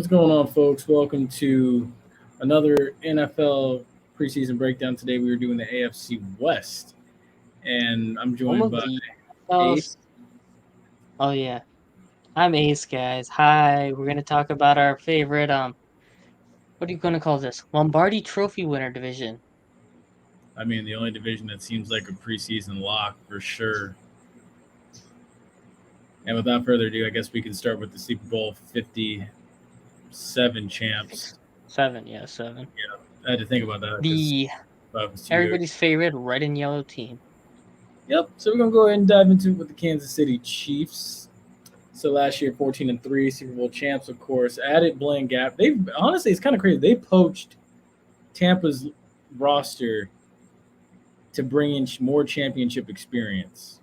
What's going on, folks? Welcome to another NFL preseason breakdown. Today we are doing the AFC West, and I'm Home joined of by the Ace. Oh yeah, I'm Ace, guys. Hi, we're gonna talk about our favorite what are you gonna call this? Lombardi Trophy winner division. I mean, the only division that seems like a preseason lock for sure. And without further ado, I guess we can start with the Super Bowl 57 champs. 7, yeah, 7. Yeah, I had to think about that because The it was too big. everybody's favorite red and yellow team. Yep. So we're gonna go ahead and dive into it with the Kansas City Chiefs. So last year, 14-3, Super Bowl champs, of course. Added Blaine Gapp. They honestly, it's kind of crazy. They poached Tampa's roster to bring in more championship experience.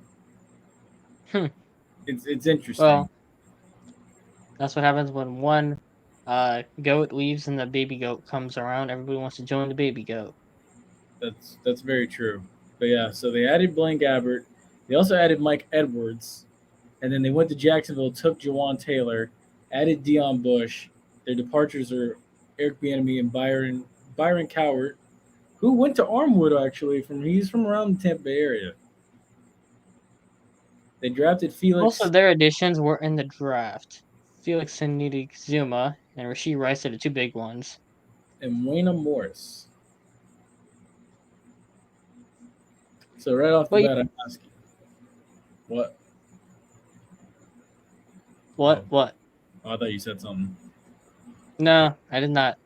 Hmm. It's interesting. Well, that's what happens when one goat leaves and the baby goat comes around. Everybody wants to join the baby goat. That's very true. But yeah, so they added Blaine Gabbert. They also added Mike Edwards, and then they went to Jacksonville, took Jawan Taylor, added Deion Bush. Their departures are Eric Bieniemy and Byron Cowart, who went to Armwood actually. He's from around the Tampa Bay area. They drafted Most Felix of their additions were in the draft. Felix Zuma and Rashid Rice are the two big ones. and Wayne Morris. So right off the Well, bat, I'm asking, what? Oh, what? I thought you said something. No, I did not.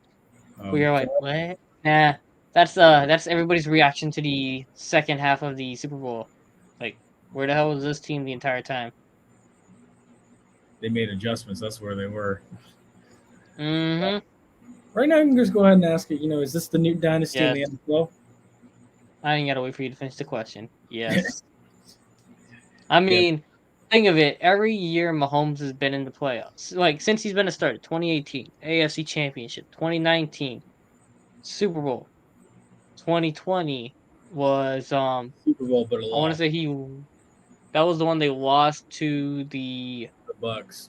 We are like, what? Nah. That's everybody's reaction to the second half of the Super Bowl. Like, where the hell was this team the entire time? They made adjustments. That's where they were. Mm-hmm. Right now, you can just go ahead and ask it. Is this the new dynasty in Yes. the NFL? I ain't gotta wait for you to finish the question. Yes. I mean, think of it. Every year Mahomes has been in the playoffs. Like, since he's been a starter. 2018, AFC Championship. 2019, Super Bowl. 2020 was, Super Bowl, but a I want to loss. say that was the one they lost to the, The Bucks.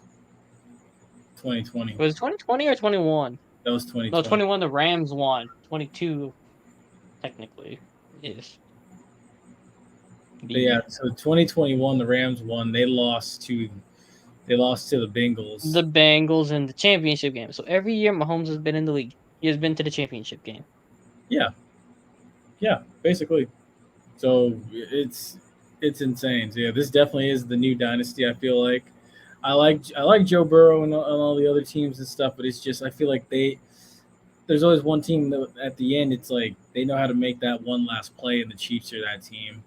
2020. was it 2020 or 21? That was No, 2020. 21 the Rams won. 22 technically is But yeah, the so 2021, the Rams won. They lost to the Bengals. Bengals in the championship game. So every year Mahomes has been in the league. He has been to the championship game. Yeah, yeah, basically. So it's insane. So yeah, this definitely is the new dynasty. I feel like I like Joe Burrow and all the other teams and stuff, but it's just I feel like there's always one team that at the end it's like they know how to make that one last play, and the Chiefs are that team.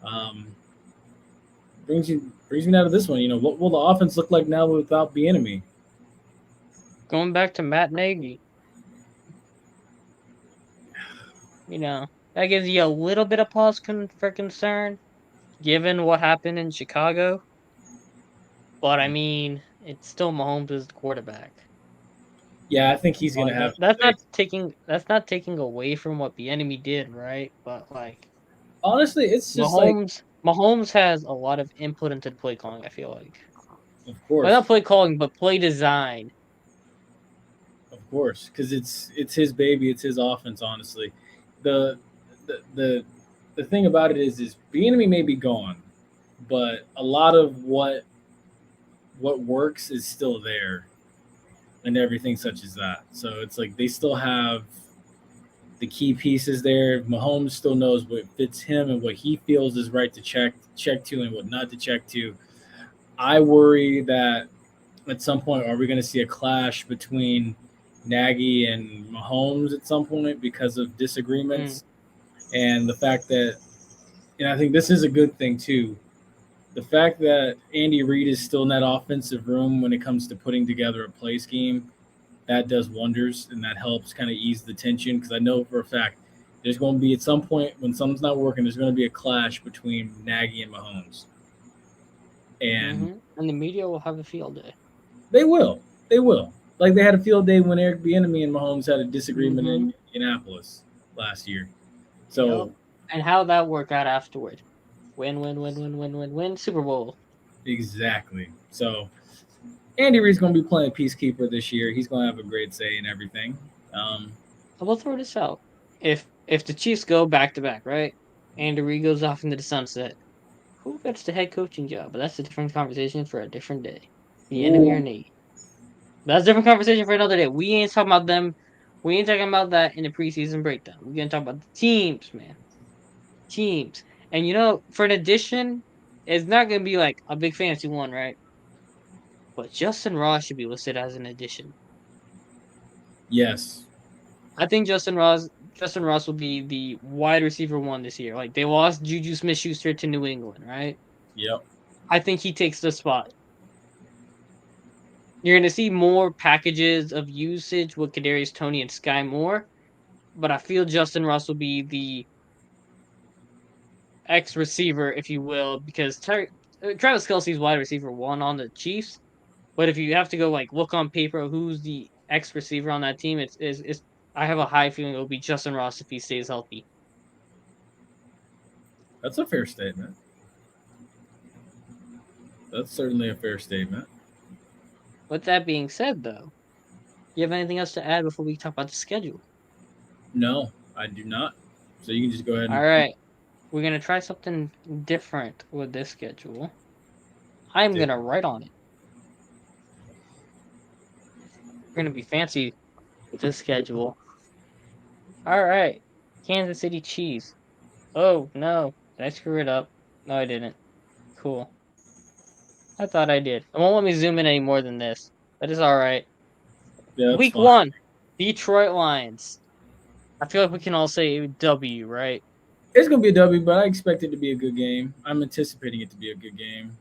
Um, brings me down to this one. What will the offense look like now without Bieniemy? Going back to Matt Nagy, that gives you a little bit of pause for concern, given what happened in Chicago. But I mean, it's still Mahomes as the quarterback. Yeah, I think he's gonna But have to that's not taking away from what the enemy did, right? But like honestly, it's just like, Mahomes has a lot of input into the play calling, I feel like. of Well, course, not play calling, but play design. because it's his baby, it's his offense. Honestly, the the the, the thing about it is Bieniemy may be gone, but a lot of what works is still there, and everything such as that. So it's like they still have the key pieces there. Mahomes still knows what fits him and what he feels is right to check to and what not to check to. I worry that at some point are we going to see a clash between Nagy and Mahomes at some point because of Mm. disagreements and the fact that, and I think this is a good thing too. The fact that Andy Reid is still in that offensive room when it comes to putting together a play scheme, that does wonders and that helps kind of ease the tension because I know for a fact there's going to be at some point when something's not working, there's going to be a clash between Nagy and Mahomes. And And the media will have a field day. they will. They will. Like they had a field day when Eric Bieniemy and Mahomes had a disagreement Mm-hmm. in Indianapolis last year. Yep. So And how that worked out afterward. Win, win, win, win, win, win, win. Super Bowl. exactly. So Andy Reid's going to be playing peacekeeper this year. He's going to have a great say in everything. I will throw this out. If the Chiefs go back to back, right? Andy Reid goes off into the sunset. Who gets the head coaching job? But that's a different conversation for a different day. The enemy or Ooh, Nate. That's a different conversation for another day. We ain't talking about them. We ain't talking about that in the preseason breakdown. We're gonna talk about the teams, man. Teams. And for an addition, it's not gonna be like a big fancy one, right? But Justin Ross should be listed as an addition. yes. I think Justin Ross will be the wide receiver one this year. Like they lost Juju Smith-Schuster to New England, right? Yep. I think he takes the spot. You're gonna see more packages of usage with Kadarius Toney and Sky Moore, but I feel Justin Ross will be the X receiver, if you will, because Travis Kelce's wide receiver one on the Chiefs. But if you have to go like look on paper, who's the X receiver on that team? It's I have a high feeling it will be Justin Ross if he stays healthy. That's a fair statement. That's certainly a fair statement. With that being said, though, you have anything else to add before we talk about the schedule? No, I do not. So you can just go ahead All and. right, we're gonna try something different with this schedule. I'm gonna write on it. We're gonna be fancy with this schedule. All right, Kansas City Chiefs. Oh no, did I screw it up? No, I didn't. Cool. I thought I did. It won't let me zoom in any more than this. That is all right. Yeah, that's Week fine. 1, Detroit Lions. I feel like we can all say W, right? It's going to be a W, but I expect it to be a good game. I'm anticipating it to be a good game.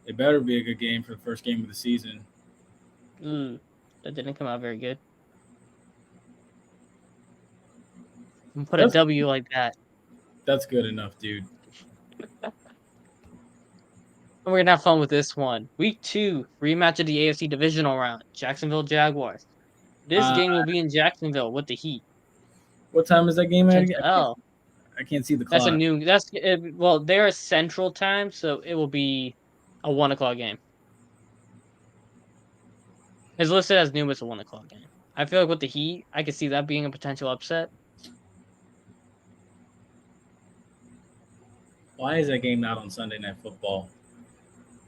It better be a good game for the first game of the season. Ooh, that didn't come out very good. I'm gonna put a That's W like that. that's good enough, dude. And we're gonna have fun with this one. Week 2, rematch of the AFC divisional round. Jacksonville Jaguars. This Uh, game will be in Jacksonville with the Heat what time is that game at against again? the L. I can't see the That's a clock. new. Well, they're Central Time, so it will be a 1 o'clock game. It's listed as noon, but it's a 1 o'clock game. I feel like with the Heat, I could see that being a potential upset. Why is that game not on Sunday Night Football?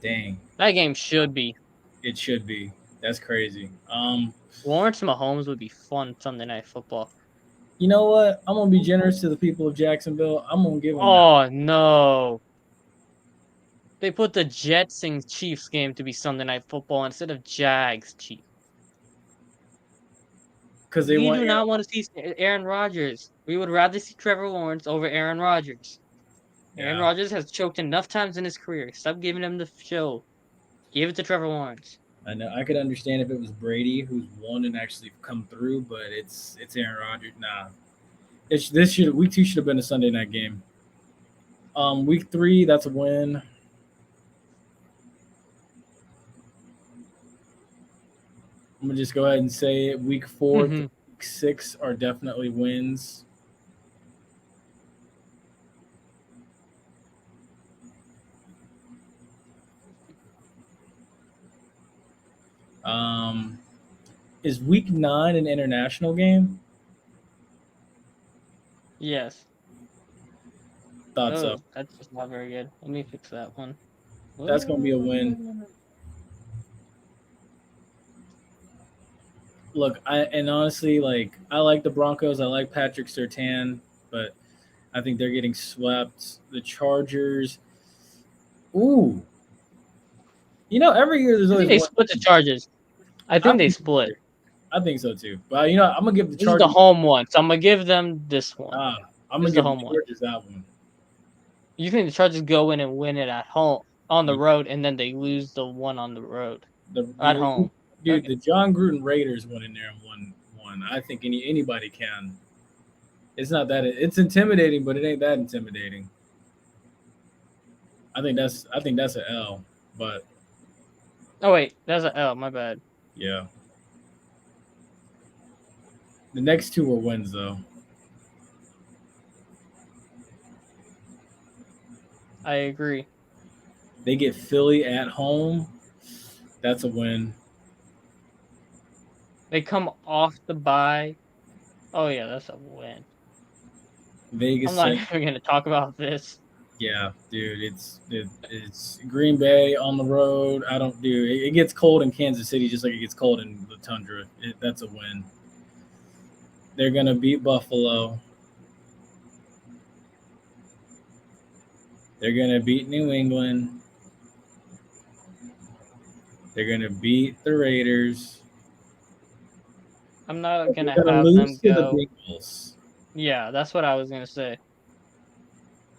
Dang, That game should be. it should be. That's crazy. Lawrence Mahomes would be fun Sunday Night Football. You know what? I'm gonna be generous to the people of Jacksonville. I'm gonna give them that Oh no! They put the Jets and Chiefs game to be Sunday Night Football instead of Jags Chiefs. because they We want do Aaron. not want to see Aaron Rodgers. We would rather see Trevor Lawrence over Aaron Rodgers. Aaron Yeah, Rodgers has choked enough times in his career. Stop giving him the show. Give it to Trevor Lawrence. I know. I could understand if it was Brady who's won and actually come through, but it's Aaron Rodgers. Nah, this should week 2 should have been a Sunday night game. Week 3 that's a win. I'm gonna just go ahead and say it. Week 4 through week 6 are definitely wins. Um, is week 9 an international game? Yes. Thought so. Oh, that's just not very good. Let me fix that one. That's gonna be a win. Look, honestly, like I like the Broncos. I like Patrick Surtain, but I think they're getting swept. The Chargers. Ooh, every year there's I think always they one. split the Charges. I I think they think, split. I think so too. But I'm gonna give the This is the Chargers. home one, so I'm gonna give them this one. I'm This gonna is the give the home one. Chargers that one. You think the Chargers go in and win it at home on the road, and then they lose the one on the road at home? Dude, Okay. the John Gruden Raiders went in there and won one. I think anybody can. It's not that it's intimidating, but it ain't that intimidating. I think that's an L, but Oh wait, that's a L. My bad. yeah. The next 2 are wins though. I agree. They get Philly at home. That's a win. They come off the bye. Oh yeah, that's a win. Vegas I'm not said, even gonna talk about this. yeah, dude, it's Green Bay on the road. I don't do it, it gets cold in Kansas City just like it gets cold in the tundra. That's a win. They're gonna beat Buffalo. They're gonna beat New England. They're gonna beat the Raiders. I'm not They're gonna gonna have them lose to the go. Bengals. Yeah, that's what I was gonna say.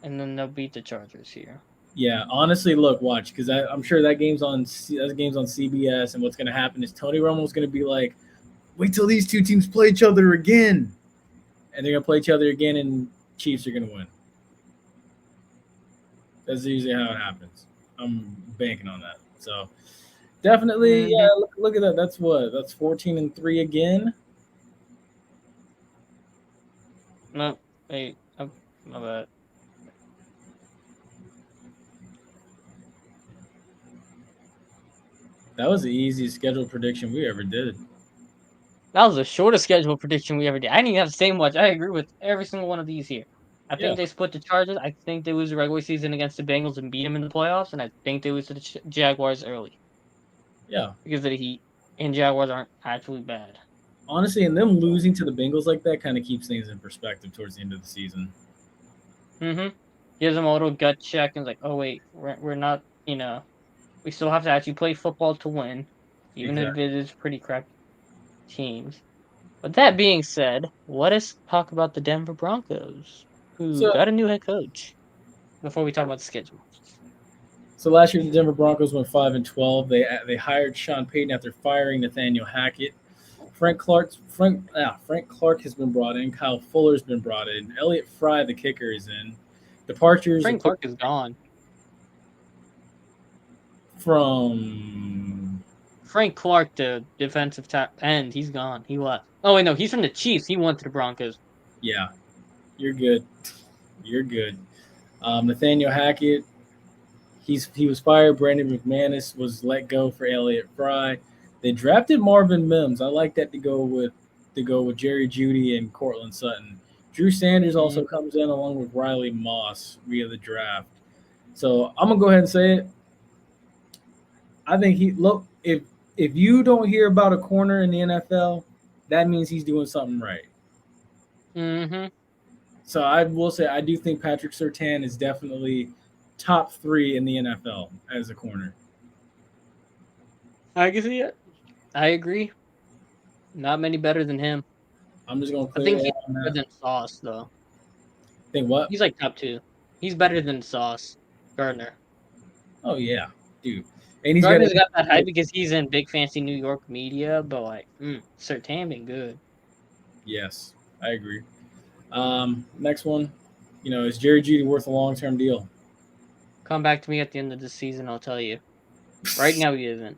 And then they'll beat the Chargers here. Yeah, honestly, look, watch, because I'm sure that game's on CBS, and what's going to happen is Tony Romo's going to be like, "Wait till these two teams play each other again," and they're going to play each other again, and Chiefs are going to win. That's usually how it happens. I'm banking on that. So definitely, Mm-hmm. yeah. Look at that. That's 14-3 again. No, wait, my bad. That was the easiest schedule prediction we ever did. That was the shortest schedule prediction we ever did. I didn't even have the same much. I agree with every single one of these here. I Yeah, think they split the Chargers. I think they lose the regular season against the Bengals and beat them in the playoffs. And I think they lose to the Jaguars early yeah. because of the Heat. And Jaguars aren't actually bad. Honestly, and them losing to the Bengals like that kind of keeps things in perspective towards the end of the season. Mm-hmm. Gives them a little gut check and it's like, oh wait, we're not. We still have to actually play football to win, even if Exactly. it is pretty crappy teams. But that being said, let us talk about the Denver Broncos, who So got a new head coach. Before we talk about the schedule. So last year, the Denver Broncos went 5-12. They hired Sean Payton after firing Nathaniel Hackett. Frank Clark has been brought in. Kyle Fuller's been brought in. Elliott Fry, the kicker, is in. Departures Frank Clark is gone. from Frank Clark, the defensive end, he's gone. He left. Oh wait, no, he's from the Chiefs. He went to the Broncos. yeah, you're good. You're good. Nathaniel Hackett, he was fired. Brandon McManus was let go for Elliott Fry. They drafted Marvin Mims. I like that to go with Jerry Judy and Cortland Sutton. Drew Sanders also Mm-hmm. comes in along with Riley Moss via the draft. So I'm gonna go ahead and say it. I think he look if you don't hear about a corner in the NFL, that means he's doing something right. Mm-hmm. So I will say I do think Patrick Surtain is definitely top 3 in the NFL as a corner. I can see it. I agree. Not many better than him. I'm just gonna I clear think that he's on better that. than Sauce though. Think what? He's like top 2. He's better than Sauce. Gardner. Oh yeah, dude. And he's got Gardner's got that hype because he's in big fancy New York media, but like, Surtain been good. yes, I agree. Next one, is Jerry Judy worth a long term deal? Come back to me at the end of the season, I'll tell you. Right now he isn't.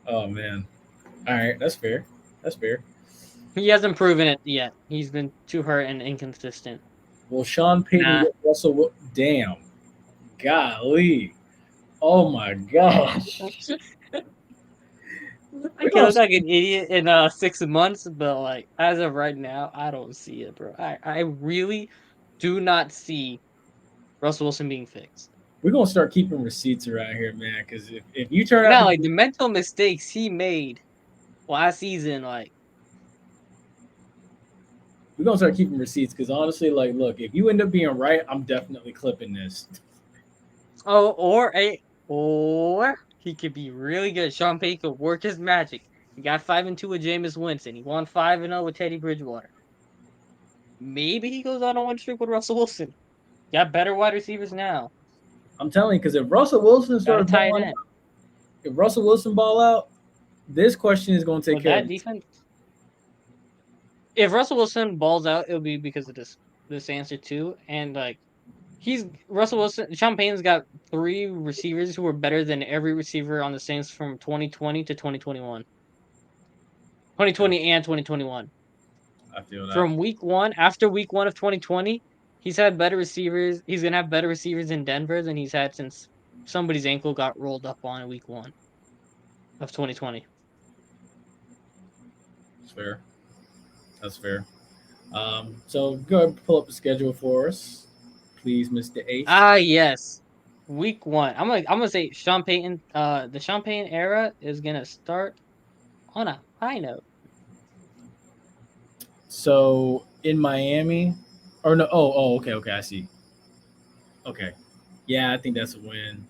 Oh man. All right, that's fair. That's fair. He hasn't proven it yet. He's been too hurt and inconsistent. Will Sean Payton Nah. get Russell? Damn. Golly. Oh my gosh. I could look like an idiot in 6 months, but like as of right now, I don't see it, bro. I really do not see Russell Wilson being fixed. We're gonna start keeping receipts around here, man. Because if you turn out Now, to like be, the mental mistakes he made last season, like we're gonna start keeping receipts. Because honestly, like, look, if you end up being right, I'm definitely clipping this. or he could be really good. Sean Payton could work his magic. He got 5-2 with Jameis Winston. He won 5-0 with Teddy Bridgewater. Maybe he goes on a win streak with Russell Wilson. Got better wide receivers now. I'm telling you, because if Russell Wilson Got a starts tight balling, end. if Russell Wilson ball out, this question is gonna take With care of that it. defense, if Russell Wilson balls out, it'll be because of this answer too. And like he's Russell Wilson, Sean Payton's got 3 receivers who are better than every receiver on the Saints from 2020 to 2021. 2020 and 2021. I feel that. From after week 1 of 2020, he's had better receivers. He's gonna have better receivers in Denver than he's had since somebody's ankle got rolled up on in week 1. of 2020. That's fair. That's fair. So go ahead and pull up the schedule for us, please, Mr. Ace. Yes. Week 1. I'm gonna say Sean Payton. The Sean Payton era is gonna start on a high note. So in Miami, or no? Okay. I see. Okay, yeah, I think that's a win.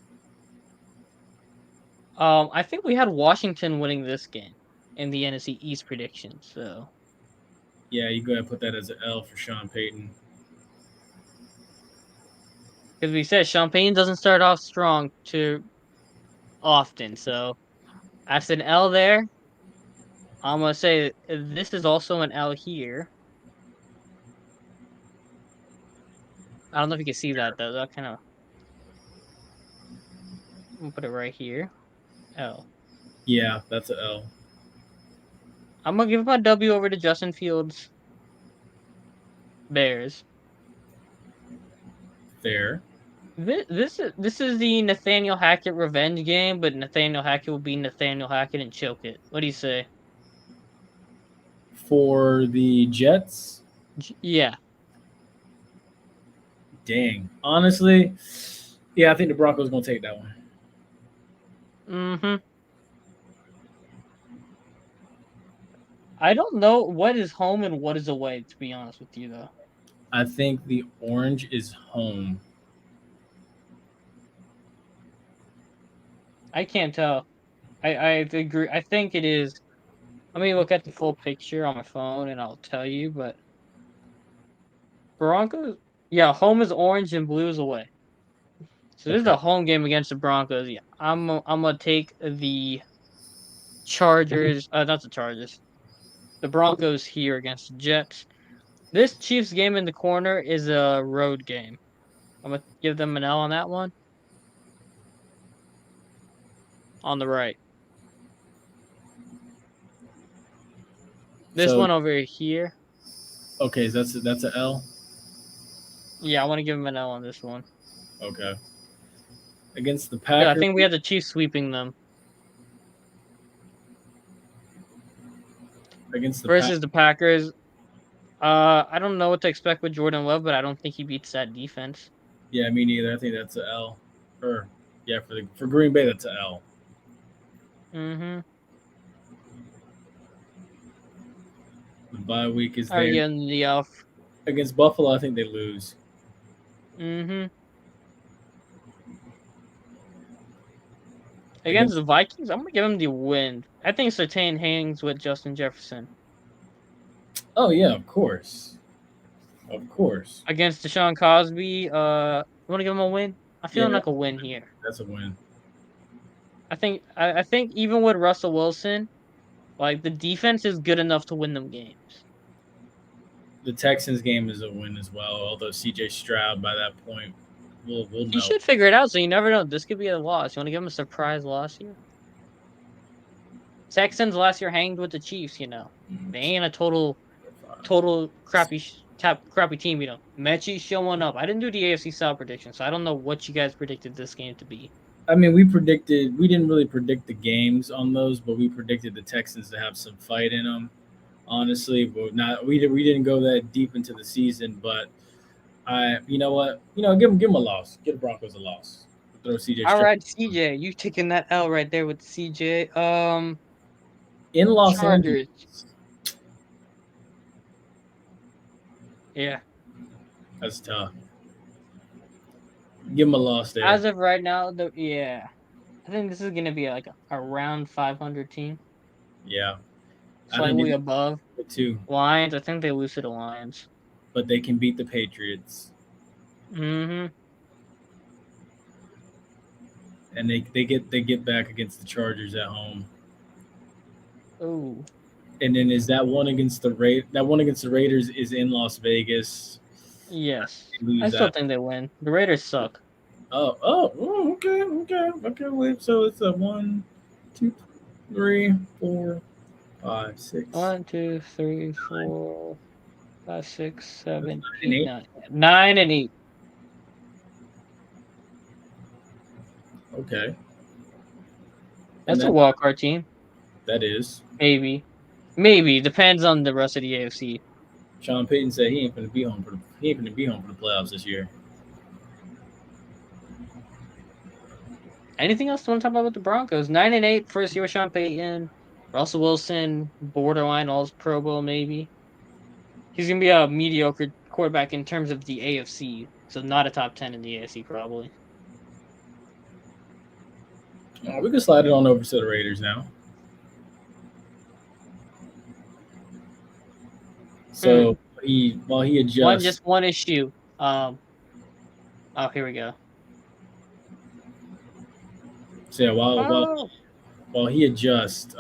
I think we had Washington winning this game in the NFC East prediction. So Yeah, you go ahead and put that as an L for Sean Payton. because we said Sean Payton doesn't start off strong too often. So that's an L there. I'm gonna say this is also an L here. I don't know if you can see that though. That kind of. I'm gonna put it right here. L. Yeah, that's an L. I'm gonna give my W over to Justin Fields. Bears. Fair. This is the Nathaniel Hackett revenge game, but Nathaniel Hackett will be Nathaniel Hackett and choke it. What do you say? For the Jets, Yeah. dang. Honestly, yeah, I think the Broncos gonna take that one. Mm-hmm. I don't know what is home and what is away, to be honest with you, though. I think the orange is home. I can't tell. I agree. I think it is. Let me look at the full picture on my phone and I'll tell you, but Broncos, yeah, home is orange and blue is away. So this is Okay. a home game against the Broncos. Yeah, I'm gonna take the Chargers. Not the Chargers. The Broncos here against the Jets. This Chiefs game in the corner is a road game. I'm gonna give them an L on that one. On the right. This So one over here. okay, so that's an L. Yeah, I want to give them an L on this one. Okay. Against the Yeah, I Packers. think we had the Chiefs sweeping them Against the versus the Packers. I don't know what to expect with Jordan Love, but I don't think he beats that defense. Yeah, me neither. I think that's an L. Or yeah, for Green Bay, that's an L. Mm-hmm. The bye week is Are there. you getting the L? Against Buffalo, I think they lose. Mm-hmm. Against Against the Vikings, I'm gonna give him the win. I think Surtain hangs with Justin Jefferson. oh yeah, of course. Of course. Against Deshaun Cosby, you want to give him a win? I feel Yeah, like a win here. that's a win. I think even with Russell Wilson, like the defense is good enough to win them games. The Texans game is a win as well, although CJ Stroud by that point we'll He know. should figure it out, so you never know. This could be a loss. You want to give him a surprise loss here? Texans last year hanged with the Chiefs, you know. They ain't a total crappy crappy team, you know. Mechie showing up. I didn't do the AFC South prediction, so I don't know what you guys predicted this game to be. I mean, we didn't really predict the games on those, but we predicted the Texans to have some fight in them. Honestly, but not we didn't go that deep into the season, but you know what, give them a loss, give the Broncos a loss. Throw CJ All Stroud right, CJ, you taking that L right there with CJ. in Los Angeles. Chargers. Yeah. That's tough. Give them a loss there. As of right now, I think this is gonna be like a around 500 team, Yeah, slightly above. too, Lions, I think they lose to the Lions. but they can beat the Patriots, Mm-hmm. and they get back against the Chargers at home. Oh. And then is that one against the Raiders is in Las Vegas. Yes. Lose I still that. think they win. The Raiders suck. Okay. Wait, so it's a 1, 2, 3, 4, 5, 6. 1, 2, 3, 4, 5, 6, 7, 8. 8, 9. 9 and 8. Okay. That's a wild card team. That is. Maybe. Depends on the rest of the AFC. Sean Payton said he ain't going to be home for the playoffs this year. Anything else to want to talk about with the Broncos? 9-8, first year with Sean Payton. Russell Wilson, borderline All Pro Bowl maybe. He's gonna be a mediocre quarterback in terms of the AFC, so not a top 10 in the AFC probably. We can slide it on over to the Raiders now. So while he adjusts, one issue. Oh, here we go. So yeah, while he adjusts,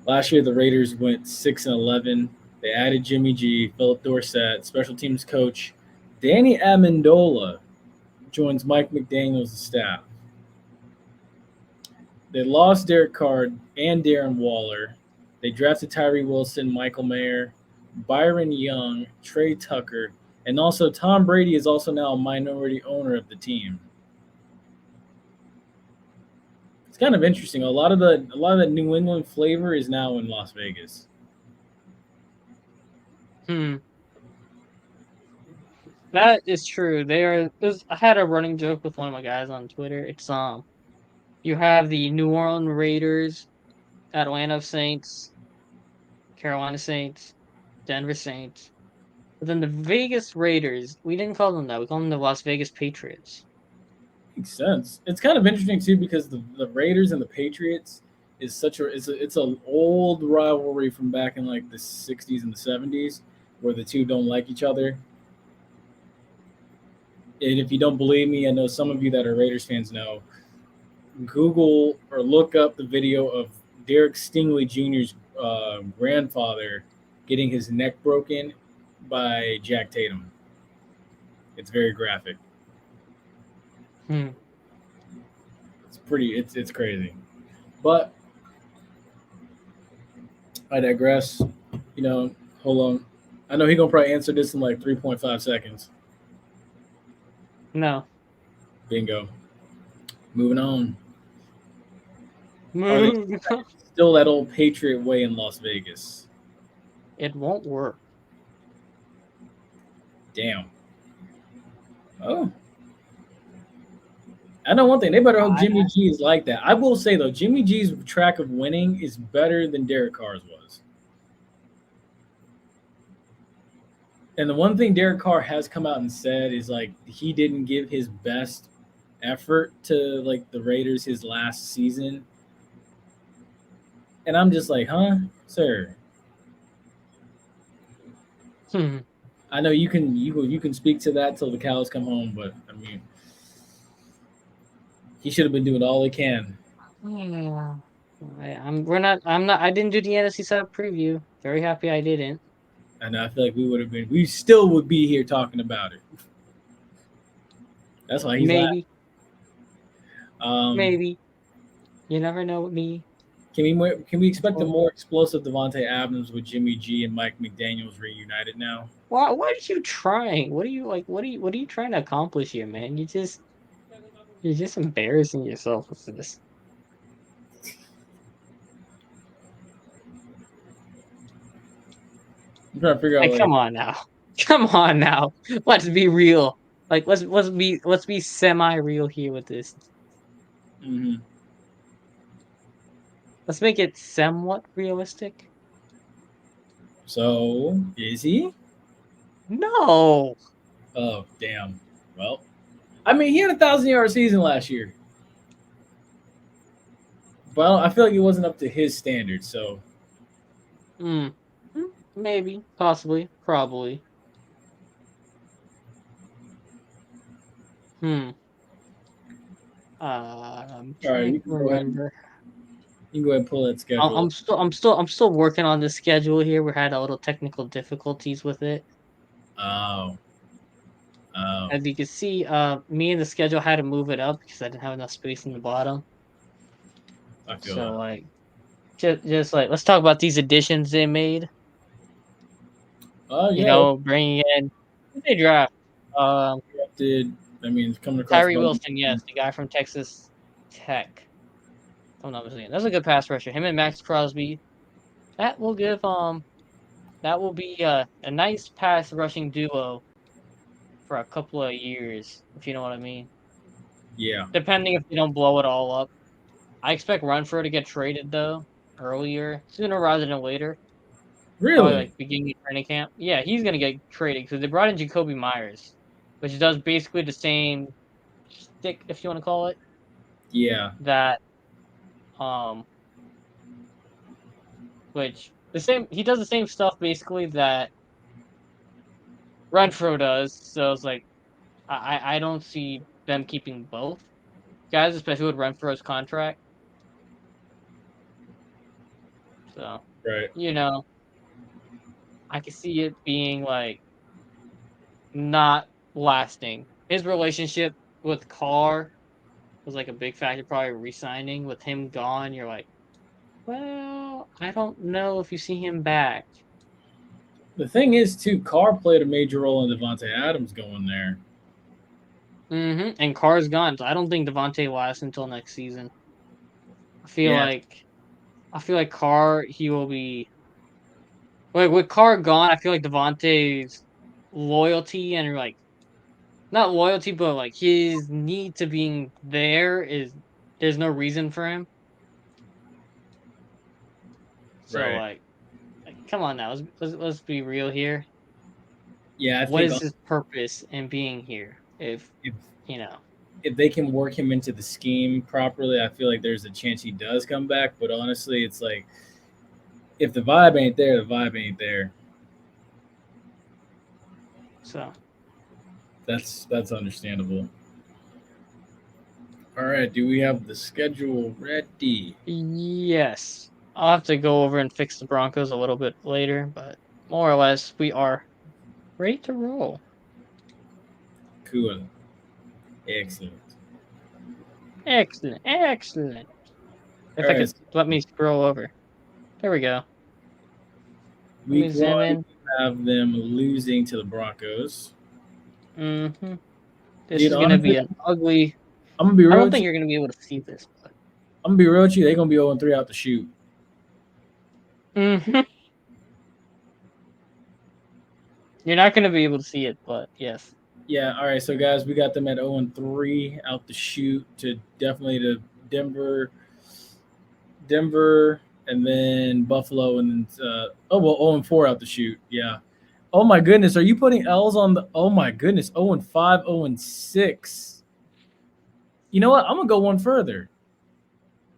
last year the Raiders went 6-11. They added Jimmy G, Philip Dorsett, special teams coach Danny Amendola joins Mike McDaniel's staff. They lost Derek Carr and Darren Waller. They drafted Tyree Wilson, Michael Mayer, Byron Young, Trey Tucker, and also Tom Brady is also now a minority owner of the team. It's kind of interesting. A lot of the New England flavor is now in Las Vegas. That is true. I had a running joke with one of my guys on Twitter. It's you have the New Orleans Raiders, Atlanta Saints, Carolina Saints, Denver Saints. But then the Vegas Raiders, we didn't call them that. We call them the Las Vegas Patriots. Makes sense. It's kind of interesting too because the Raiders and the Patriots is it's an old rivalry from back in like the 60s and the 70s where the two don't like each other. And if you don't believe me, I know some of you that are Raiders fans know. Google or look up the video of Derek Stingley Jr.'s grandfather getting his neck broken by Jack Tatum. It's very graphic. It's crazy. But I digress. Hold on. I know he's going to probably answer this in like 3.5 seconds. No. Bingo. Moving on. Moving on. Still that old Patriot way in Las Vegas. It won't work. Damn. Oh. I know one thing. They better hope Jimmy G is like that. I will say, though, Jimmy G's track of winning is better than Derek Carr's was. And the one thing Derek Carr has come out and said is, like, he didn't give his best effort to, like, the Raiders his last season. And I'm just like, huh, sir? I know you can speak to that till the cows come home, but, I mean, he should have been doing all he can. Yeah. I didn't do the NFC South preview. Very happy I didn't. And I feel like we still would be here talking about it. That's why he's maybe. Maybe. You never know with me. Can we expect a more explosive Devontae Adams with Jimmy G and Mike McDaniels reunited now? What are you trying? What are you trying to accomplish here, man? You're just embarrassing yourself with this. I'm trying to figure out. Come on now. Let's be real. Like let's be semi-real here with this. Mm-hmm. Let's make it somewhat realistic. So is he? No. Oh damn. Well, I mean, he had a 1,000-yard season last year. But I feel like it wasn't up to his standards, so. Maybe, possibly, probably. I'm trying to remember. You can go ahead and pull that schedule. I'm still working on the schedule here. We had a little technical difficulties with it. Oh. As you can see, me and the schedule had to move it up because I didn't have enough space in the bottom. I feel so that. Like, just like let's talk about these additions they made. Oh yeah. Bringing in who they draft. Drafted. I mean, coming across. Tyree Wilson, yes, the guy from Texas Tech. I'm not mistaken. That's a good pass rusher. Him and Max Crosby. That will give that will be a nice pass rushing duo for a couple of years, if you know what I mean. Yeah. Depending if they don't blow it all up. I expect Renfro to get traded though earlier, sooner rather than later. Probably Really? like beginning of training camp. Yeah, he's gonna get traded because they brought in Jacoby Myers, which does basically the same stick, if you want to call it. Yeah. That which the same he does the same stuff basically that Renfro does. So it's like I don't see them keeping both guys, especially with Renfro's contract. So Right. you know, I can see it being like not lasting. His relationship with Carr was like a big factor, probably re-signing with him gone. You're like, well, I don't know if you see him back. The thing is, too, Carr played a major role in Devontae Adams going there. And Carr's gone, so I don't think Devontae lasts until next season. I feel Yeah. like Carr he will be like with Carr gone. I feel like Devontae's loyalty and like not loyalty, but like his need to being there is there's no reason for him. So Right. like come on now, let's be real here. Yeah. I What think is his purpose in being here? If if you know, if they can work him into the scheme properly, I feel like there's a chance he does come back. But honestly, it's like if the vibe ain't there, the vibe ain't there. so That's understandable. All right. Do we have the schedule ready? yes, I'll have to go over and fix the Broncos a little bit later, but more or less we are ready to roll. Cool. Excellent. Excellent, excellent. All If I right. could So let me scroll over. There we go. Let me week zoom one, in. we have them losing to the Broncos. Mm-hmm. This Dude, is gonna be honestly, an ugly. I'm gonna be I real don't with think you. you're gonna be able to see this, but I'm gonna be real with you. They're gonna be 0-3 out the shoot. mm-hmm. You're not gonna be able to see it, but yes. Yeah. All right. So guys, we got them at 0-3 out the shoot to definitely to Denver, Denver, and then Buffalo, and then 0-4 out the shoot. Yeah. Oh my goodness, are you putting L's on the? Oh my goodness, 0-5, 0-6. You know what? I'm gonna go one further.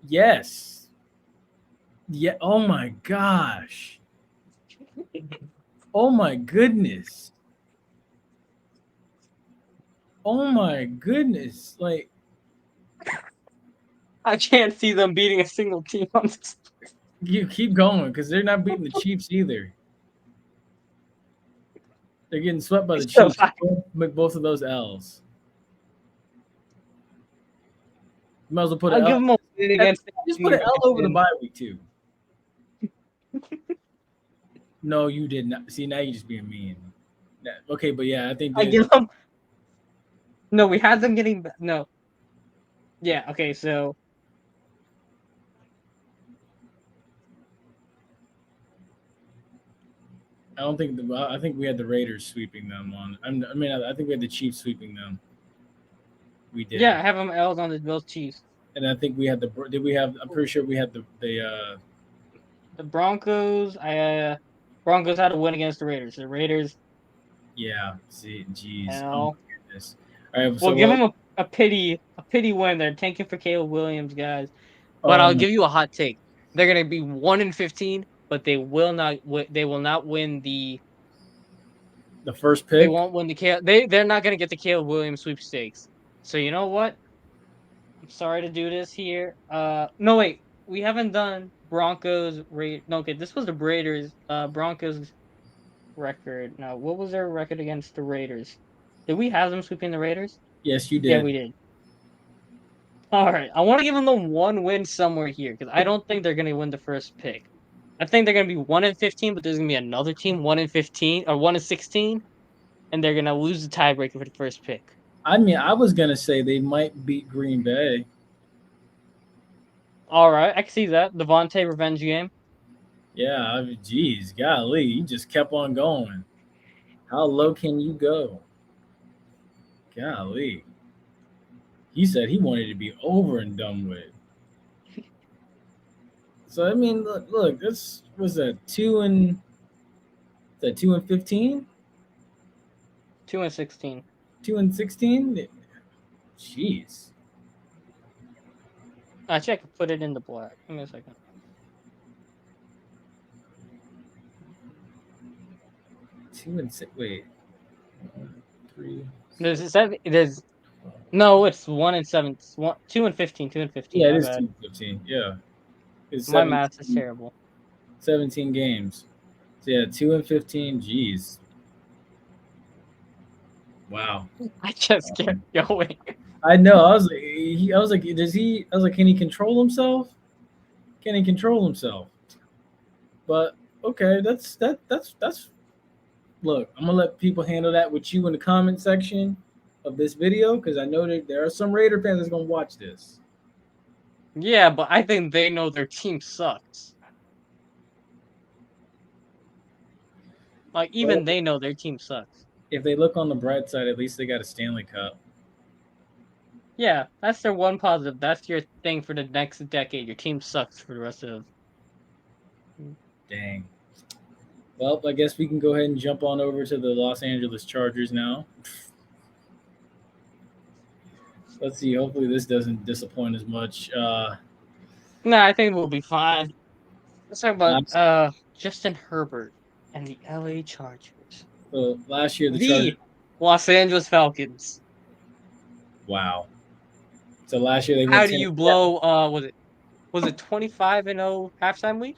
Yes. Yeah. Oh my gosh. Oh my goodness. Oh my goodness. Like I can't see them beating a single team on this. you keep going because they're not beating the Chiefs either. They're getting swept by the So Chiefs. Make both of those L's. You might as well put an I'll give L. them a win against the Just put New an L over the York. bye week too. No, you did not. See, now you're just being mean. Okay, but yeah, I think I that give them. No, we had them getting no. Yeah. Okay. So I don't think I think we had the Raiders sweeping them on. I mean, I think we had the Chiefs sweeping them. We did, yeah, I have them L's on the Bills Chiefs. and I think we had the. Did we have? I'm pretty sure we had the. The Broncos. Broncos had a win against the Raiders. The Raiders. Yeah. See, jeez. Oh my L. goodness. All right. We'll So give them a pity win. They're tanking for Caleb Williams, guys. But I'll um give you a hot take. They're gonna be 1-15, but they will not. They will not win the. the first They pick. won't win the they're not gonna get the Caleb Williams sweepstakes. So you know what? I'm sorry to do this here. No wait, we haven't done Broncos. No, okay, this was the Raiders. Broncos record. Now, what was their record against the Raiders? Did we have them sweeping the Raiders? Yes, you Yeah, did. we did. All right, I want to give them the one win somewhere here because I don't think they're gonna win the first pick. I think they're gonna be 1-15, but there's gonna be another team 1-15 or 1-16, and they're gonna lose the tiebreaker for the first pick. I mean, I was gonna say they might beat Green Bay. All right, I can see that. Devontae revenge game. Yeah, I mean, geez, golly, he just kept on going. How low can you go? Golly. He said he wanted to be over and done with. So I mean, look, this was a 2-15, 2-16. 2-16. Jeez, Actually, I could put it in the black. Give me a second. 2-6. Wait, 3. There's no, it's 1-7. 2-15. 2-15. Yeah, it My is bad. 2-15. Yeah, it's My math is terrible. 17 games. So yeah, 2-15. Jeez. Wow. I just kept going. I know. I was like, does he? I was like, can he control himself? Can he control himself? But okay, that's. Look, I'm gonna let people handle that with you in the comment section of this video because I know that there are some Raider fans that's gonna watch this. Yeah, but I think they know their team sucks. Like, even Well, they know their team sucks. if they look on the bright side, at least they got a Stanley Cup. Yeah, that's their one positive. That's your thing for the next decade. Your team sucks for the rest of. Dang. Well, I guess we can go ahead and jump on over to the Los Angeles Chargers now. Let's see. Hopefully, this doesn't disappoint as much. Nah, I think we'll be fine. Let's talk about Last, Justin Herbert and the LA Chargers. so last year, the The Chargers. Los Angeles Falcons. Wow. So last year they How went do 10. you blow? Was it 25-0 halftime lead?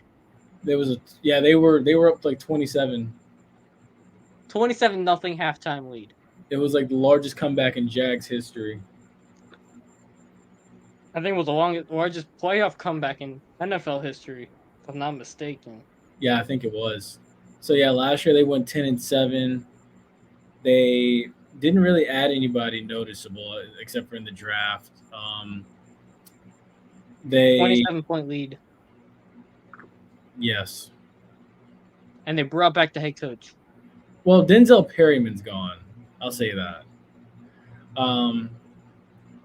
There was a yeah. They were up like 27. 27-0 halftime lead. It was like the largest comeback in Jags history. I think it was the largest playoff comeback in NFL history, if I'm not mistaken. Yeah, I think it was. So yeah, last year they went 10-7. They didn't really add anybody noticeable except for in the draft. They 27-point lead, yes. and they brought back the head coach. Well, Denzel Perryman's gone. I'll say that.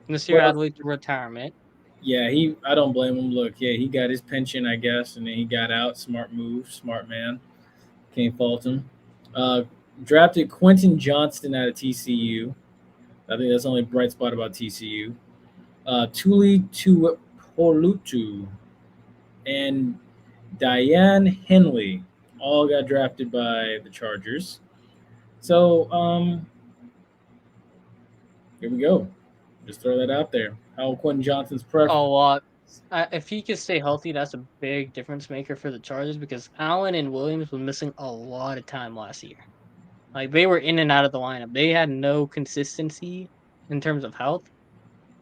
This year, Well, I'd wait to retirement. yeah, I don't blame him. Look, yeah, he got his pension, I guess, and then he got out. Smart move, smart man. Can't fault him. Uh, Drafted Quentin Johnston out of TCU. I think that's the only bright spot about TCU. Tuli Tuipulotu and Diane Henley all got drafted by the Chargers. So here we go. Just throw that out there. How Quentin Johnston's preference? If he could stay healthy, that's a big difference maker for the Chargers because Allen and Williams were missing a lot of time last year. Like, they were in and out of the lineup. They had no consistency in terms of health.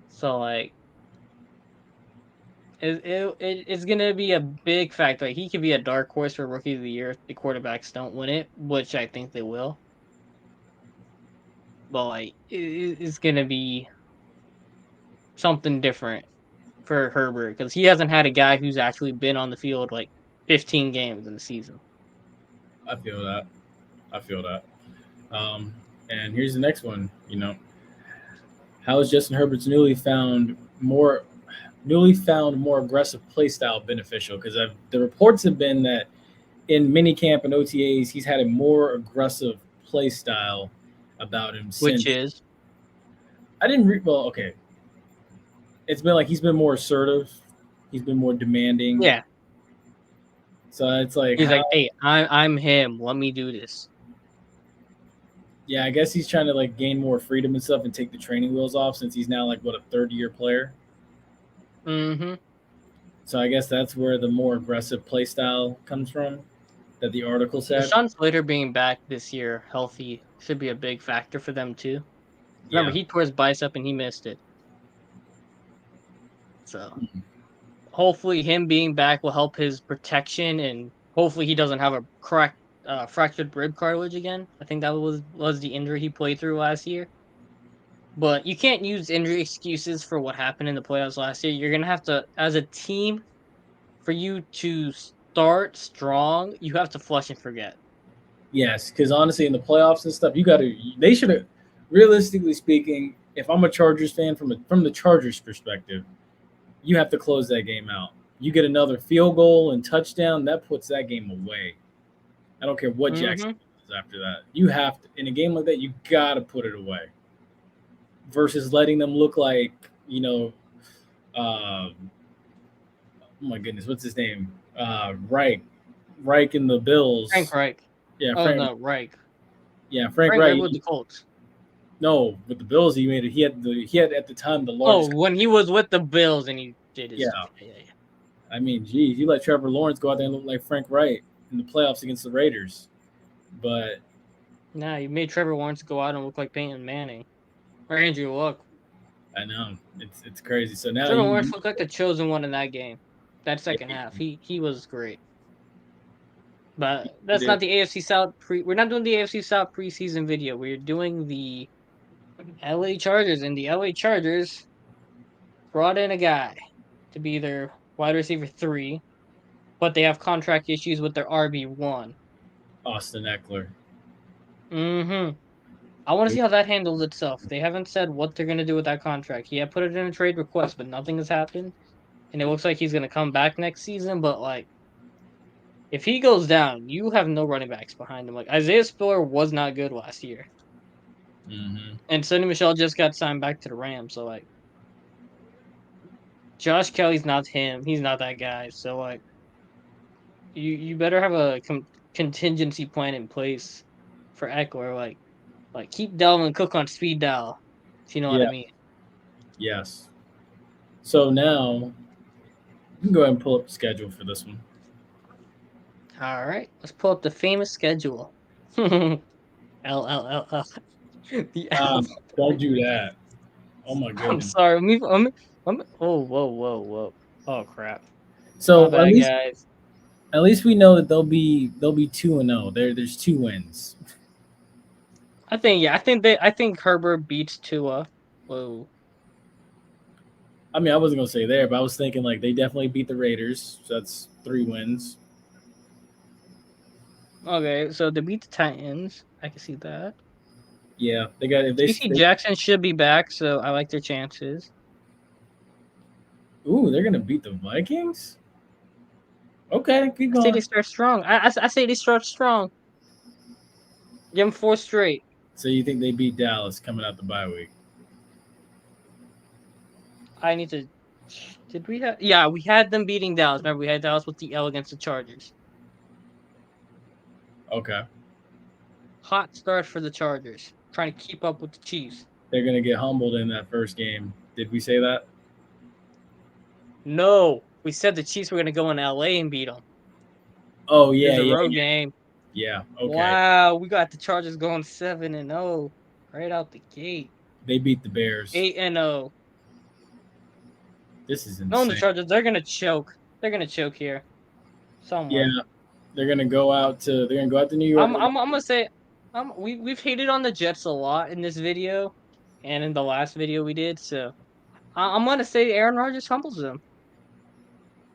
So, like, it's going to be a big factor. Like, he could be a dark horse for Rookie of the Year if the quarterbacks don't win it, which I think they will. But, like, it's going to be something different for Herbert because he hasn't had a guy who's actually been on the field, like, 15 games in the season. I feel that. And here's the next one. How is Justin Herbert's newly found more aggressive play style beneficial? Because the reports have been that in minicamp and OTAs, he's had a more aggressive play style about him. Which is? I didn't well, okay. It's been like he's been more assertive. He's been more demanding. Yeah. So it's like he's like, hey, I'm him. Let me do this. Yeah, I guess he's trying to like gain more freedom and stuff and take the training wheels off since he's now like a third-year player. Mm-hmm. So I guess that's where the more aggressive play style comes from that the article said. Sean Slater being back this year healthy should be a big factor for them too. Remember, he tore his bicep and he missed it. So hopefully him being back will help his protection and hopefully he doesn't have a fractured rib cartilage again. I think that was the injury he played through last year. But you can't use injury excuses for what happened in the playoffs last year. You're gonna have to, as a team, for you to start strong, you have to flush and forget. Yes, because honestly, in the playoffs and stuff, they should have, realistically speaking, if I'm a Chargers fan from the Chargers perspective, you have to close that game out. You get another field goal and touchdown, that puts that game away. I don't care what Jackson does after that. You have to, in a game like that, you gotta put it away. Versus letting them look like, oh my goodness, what's his name? Reich and the Bills. Frank Reich. Yeah, oh no, Reich. Yeah, Frank Reich with the Colts. No, with the Bills, he made it. He had at the time the largest. Oh, when he was with the Bills and he did his stuff. Yeah. I mean, geez, you let Trevor Lawrence go out there and look like Frank Reich in the playoffs against the Raiders, but nah, you made Trevor Lawrence go out and look like Peyton Manning or Andrew Luck. I know it's crazy. So now Trevor Lawrence looked like the chosen one in that game. That second half, he was great. But that's not the AFC South we're not doing the AFC South preseason video. We're doing the LA Chargers, and the LA Chargers brought in a guy to be their wide receiver 3, but they have contract issues with their RB1. Austin Eckler. I want to see how that handles itself. They haven't said what they're going to do with that contract. He had put it in a trade request, but nothing has happened. And it looks like he's going to come back next season, but like, if he goes down, you have no running backs behind him. Like, Isaiah Spiller was not good last year. And Sonny Michel just got signed back to the Rams, so like, Josh Kelly's not him. He's not that guy. So like, you better have a contingency plan in place for Eckler. Like keep Dalvin Cook on speed dial, if you know what I mean. Yes. So now, you can go ahead and pull up the schedule for this one. All right, let's pull up the famous schedule. L. The L. Don't do that. Oh my goodness. I'm sorry. Whoa. Oh crap. So my bad, guys. At least we know that they'll be 2-0. There's 2 wins. I think Herbert beats Tua. Whoa. I mean, I wasn't gonna say there, but I was thinking like they definitely beat the Raiders. So that's 3 wins. Okay, so they beat the Titans. I can see that. Yeah, they got. If DC Jackson should be back, so I like their chances. Ooh, they're gonna beat the Vikings. Okay, keep going. I say they start strong. I say they start strong. Give them 4 straight. So you think they beat Dallas coming out the bye week? I need to. Did we have? Yeah, we had them beating Dallas. Remember, we had Dallas with the L against the Chargers. Okay. Hot start for the Chargers, trying to keep up with the Chiefs. They're gonna get humbled in that first game. Did we say that? No, we said the Chiefs were gonna go in LA and beat them. Oh yeah, the road game. Yeah. Okay. Wow, we got the Chargers going 7-0 right out the gate. They beat the Bears 8-0. This is insane. No, the Chargers, they're gonna choke. They're gonna choke here. Somewhere. Yeah, they're gonna go out to New York. I'm gonna say, we've hated on the Jets a lot in this video, and in the last video we did. So I'm gonna say Aaron Rodgers humbles them.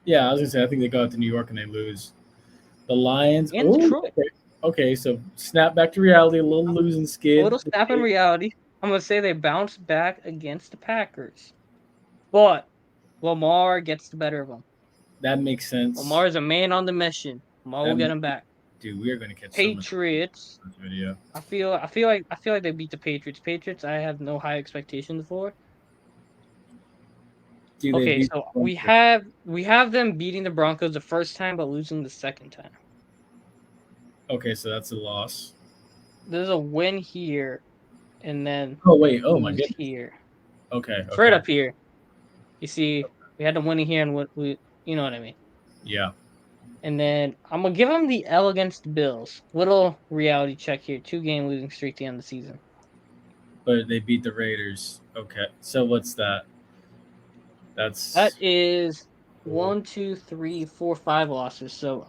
Yeah, I was gonna say I think they go out to New York and they lose. The Lions and Detroit. Okay, so snap back to reality, a little losing skid. A little snap in reality. I'm gonna say they bounce back against the Packers, but Lamar gets the better of them. That makes sense. Lamar is a man on the mission. Lamar will get him back. Dude, we are gonna catch Patriots. So much in this video. I feel like they beat the Patriots. Patriots, I have no high expectations for. Dude, okay, so we have them beating the Broncos the first time, but losing the second time. Okay, so that's a loss. There's a win here, and then oh my goodness, here. Okay, it's right up here. You see, we had the winning here, and you know what I mean. Yeah. And then I'm gonna give them the L against the Bills. Little reality check here: 2-game losing streak at the end of the season. But they beat the Raiders. Okay, so what's that? That is 1, 2, 3, 4, 5 losses. So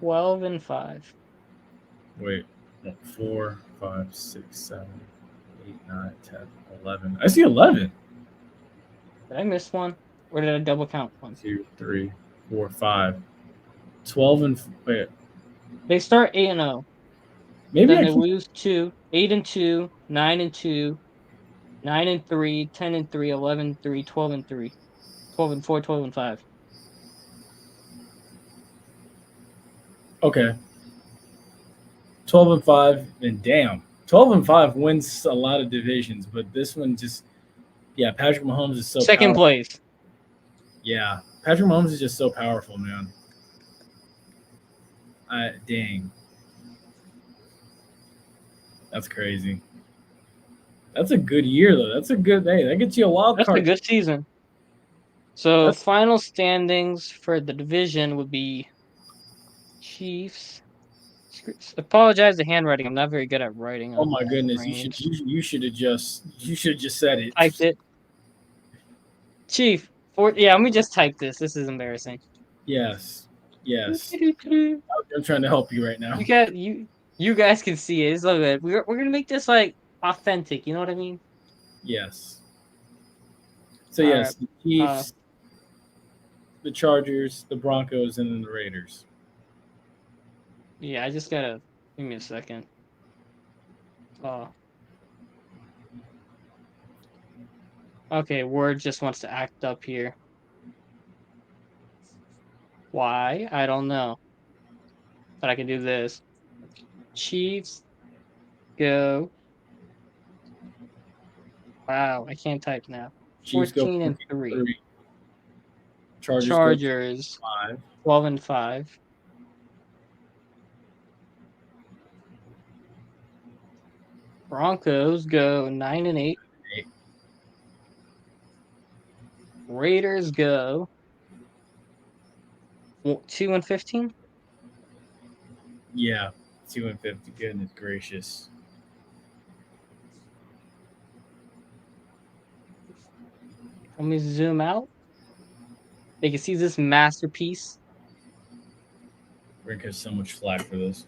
12-5. Wait, 4, 5, 6, 7, 8, 9, 10, 11. I see 11. Did I miss one? Or did I double count one? 2, 3, 4, 5. 12 and wait. They start 8-0. Maybe Then I they can, lose 8-2, 9-2, 9-3, 10-3, 11-3, 12-3, 12-4, 12-5. okay. 12 and 5, and damn. 12 and 5 wins a lot of divisions, but this one just Patrick Mahomes is so Second powerful. place. Yeah. Patrick Mahomes is just so powerful, man. Dang. That's crazy. That's a good year, though. That's a good day. That gets you a wild That's card. a good season. So final standings for the division would be Chiefs. Apologize the handwriting. I'm not very good at writing. Oh my goodness! Range. You should have just said it. Typed it. Chief. Let me just type this. This is embarrassing. Yes. I'm trying to help you right now. You guys can see it. It's so good. We're gonna make this like authentic. You know what I mean? Yes. So yes, right. the Chiefs, the Chargers, the Broncos, and then the Raiders. Yeah, I just gotta give me a second. Okay, Word just wants to act up here. Why? I don't know. But I can do this. Chiefs go. Wow, I can't type now. Chiefs 14 go and 3. Chargers go 5. 12 and 5. Broncos go 9 and 8. Raiders go 2 and 15. Yeah, 2 and 50. Goodness gracious. Let me zoom out. They can see this masterpiece. We're gonna get so much flack for this.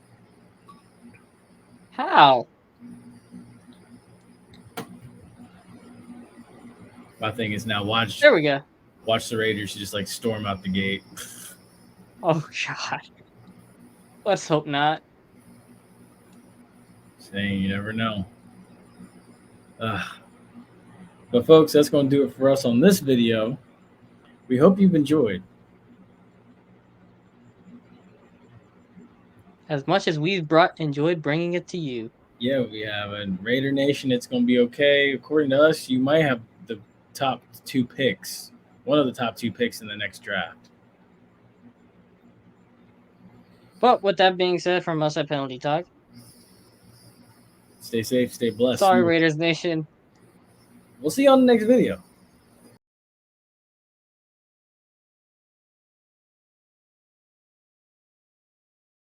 How? My thing is now watch. There we go. Watch the Raiders just like storm out the gate. Oh God. Let's hope not. Saying you never know. But folks, that's going to do it for us on this video. We hope you've enjoyed. As much as we've enjoyed bringing it to you. Yeah, we have a Raider Nation. It's going to be okay. According to us, you might have the top 2 picks. One of the top 2 picks in the next draft. But with that being said, from us at Penalty Talk. Stay safe, stay blessed. Sorry, Raiders Nation. We'll see you on the next video.